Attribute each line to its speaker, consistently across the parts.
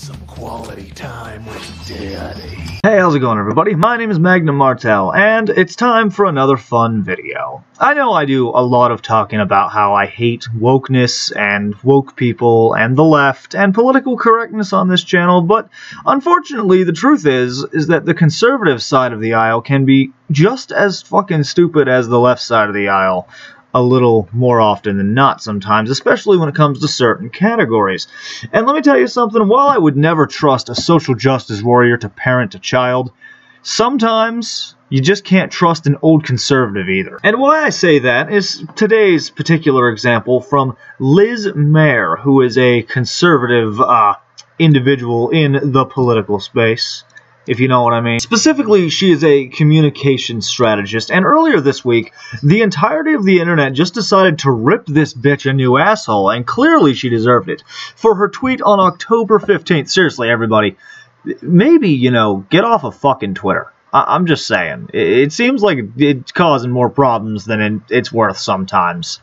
Speaker 1: some quality time with Daddy.
Speaker 2: Hey, how's it going, everybody? My name is Magnum Martel, and it's time for another fun video. I know I do a lot of talking about how I hate wokeness and woke people and the left and political correctness on this channel, but unfortunately the truth is that the conservative side of the aisle can be just as fucking stupid as the left side of the aisle. A little more often than not sometimes, especially when it comes to certain categories. And let me tell you something, while I would never trust a social justice warrior to parent a child, sometimes you just can't trust an old conservative either. And why I say that is today's particular example from Liz Mayer, who is a conservative individual in the political space, if you know what I mean. Specifically, she is a communications strategist, and earlier this week, the entirety of the internet just decided to rip this bitch a new asshole, and clearly she deserved it. For her tweet on October 15th, seriously, everybody, maybe, you know, get off of fucking Twitter. I'm just saying. It seems like it's causing more problems than it's worth sometimes.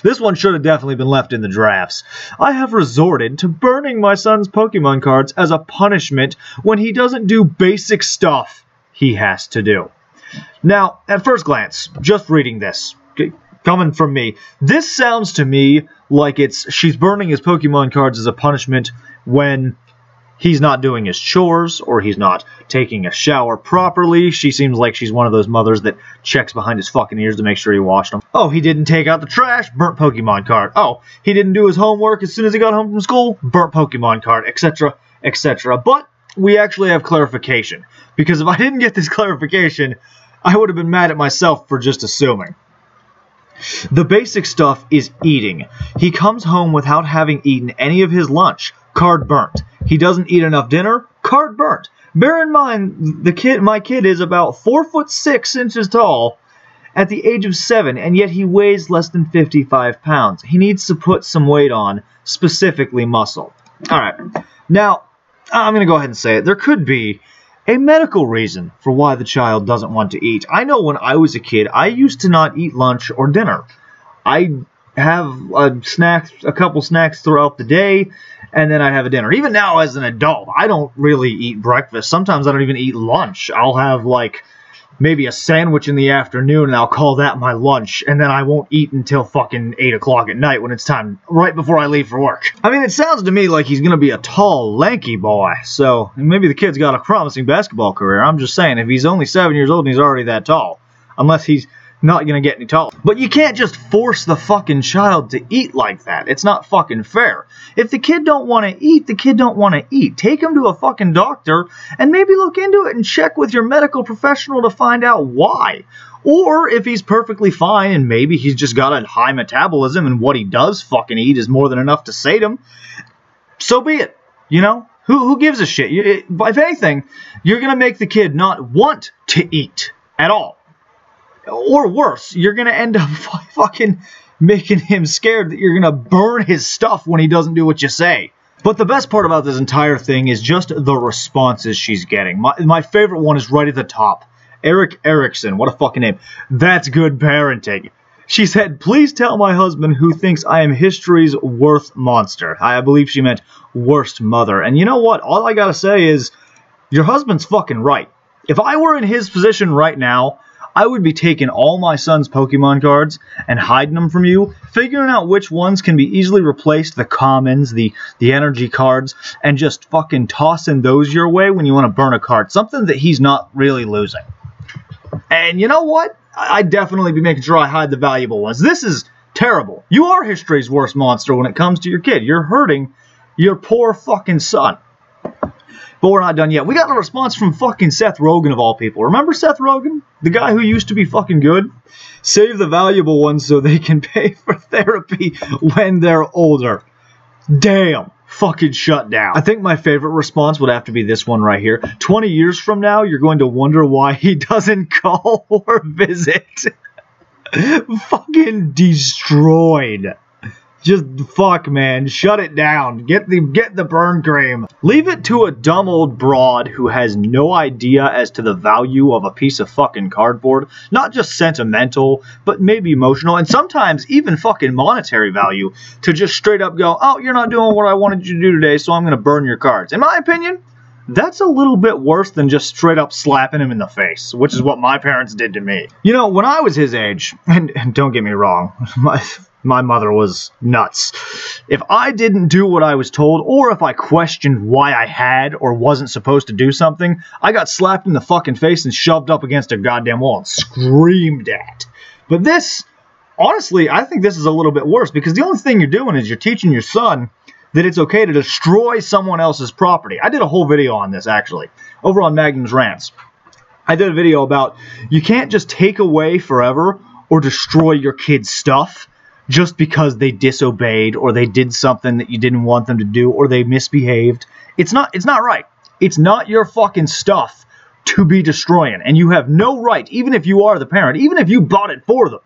Speaker 2: This one should have definitely been left in the drafts. I have resorted to burning my son's Pokemon cards as a punishment when he doesn't do basic stuff he has to do. Now, at first glance, just reading this, coming from me, this sounds to me like she's burning his Pokemon cards as a punishment when he's not doing his chores, or he's not taking a shower properly. She seems like she's one of those mothers that checks behind his fucking ears to make sure he washed them. Oh, he didn't take out the trash? Burnt Pokemon card. Oh, he didn't do his homework as soon as he got home from school? Burnt Pokemon card, etc., etc. But we actually have clarification, because if I didn't get this clarification, I would have been mad at myself for just assuming. The basic stuff is eating. He comes home without having eaten any of his lunch. Card burnt. He doesn't eat enough dinner. Card burnt. Bear in mind, my kid is about 4'6" tall at the age of 7, and yet he weighs less than 55 pounds. He needs to put some weight on, specifically muscle. Alright, now, I'm going to go ahead and say it. There could be a medical reason for why the child doesn't want to eat. I know when I was a kid, I used to not eat lunch or dinner. I have a couple snacks throughout the day, and then I'd have a dinner. Even now as an adult, I don't really eat breakfast. Sometimes I don't even eat lunch. I'll have, like, maybe a sandwich in the afternoon, and I'll call that my lunch, and then I won't eat until fucking 8 o'clock at night when it's time, right before I leave for work. I mean, it sounds to me like he's gonna be a tall, lanky boy, so maybe the kid's got a promising basketball career. I'm just saying, if he's only 7 years old and he's already that tall, unless he's not gonna get any taller. But you can't just force the fucking child to eat like that. It's not fucking fair. If the kid don't want to eat, the kid don't want to eat. Take him to a fucking doctor and maybe look into it and check with your medical professional to find out why. Or if he's perfectly fine and maybe he's just got a high metabolism and what he does fucking eat is more than enough to sate him, so be it. You know? Who gives a shit? If anything, you're gonna make the kid not want to eat at all. Or worse, you're going to end up fucking making him scared that you're going to burn his stuff when he doesn't do what you say. But the best part about this entire thing is just the responses she's getting. My favorite one is right at the top. Eric Erickson, what a fucking name. That's good parenting. She said, please tell my husband who thinks I am history's worst monster. I believe she meant worst mother. And you know what? All I gotta say is, your husband's fucking right. If I were in his position right now, I would be taking all my son's Pokemon cards and hiding them from you, figuring out which ones can be easily replaced, the commons, the energy cards, and just fucking tossing those your way when you want to burn a card. Something that he's not really losing. And you know what? I'd definitely be making sure I hide the valuable ones. This is terrible. You are history's worst monster when it comes to your kid. You're hurting your poor fucking son. But we're not done yet. We got a response from fucking Seth Rogen of all people. Remember Seth Rogen? The guy who used to be fucking good? Save the valuable ones so they can pay for therapy when they're older. Damn. Fucking shut down. I think my favorite response would have to be this one right here. 20 years from now, you're going to wonder why he doesn't call or visit. Fucking destroyed. Just fuck, man. Shut it down. Get the burn cream. Leave it to a dumb old broad who has no idea as to the value of a piece of fucking cardboard. Not just sentimental, but maybe emotional, and sometimes even fucking monetary value, to just straight up go, oh, you're not doing what I wanted you to do today, so I'm going to burn your cards. In my opinion, that's a little bit worse than just straight up slapping him in the face, which is what my parents did to me. You know, when I was his age, and don't get me wrong, my mother was nuts. If I didn't do what I was told, or if I questioned why I had or wasn't supposed to do something, I got slapped in the fucking face and shoved up against a goddamn wall and screamed at. But this, honestly, I think this is a little bit worse, because the only thing you're doing is you're teaching your son that it's okay to destroy someone else's property. I did a whole video on this, actually, over on Magnum's Rants. I did a video about you can't just take away forever or destroy your kid's stuff just because they disobeyed or they did something that you didn't want them to do or they misbehaved. It's not right. It's not your fucking stuff to be destroying, and you have no right, even if you are the parent, even if you bought it for them,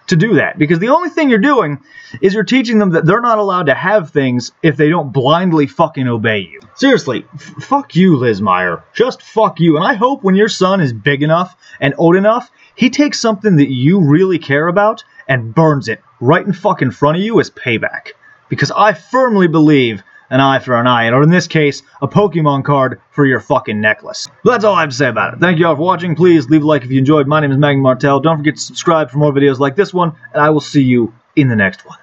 Speaker 2: to do that, because the only thing you're doing is you're teaching them that they're not allowed to have things if they don't blindly fucking obey you. Seriously, fuck you, Liz Meyer. Just fuck you. And I hope when your son is big enough and old enough, he takes something that you really care about and burns it right in fucking front of you as payback. Because I firmly believe an eye for an eye, or in this case, a Pokemon card for your fucking necklace. But that's all I have to say about it. Thank you all for watching. Please leave a like if you enjoyed. My name is Magnum Martel. Don't forget to subscribe for more videos like this one, and I will see you in the next one.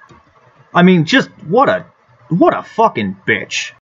Speaker 2: I mean, just what a fucking bitch.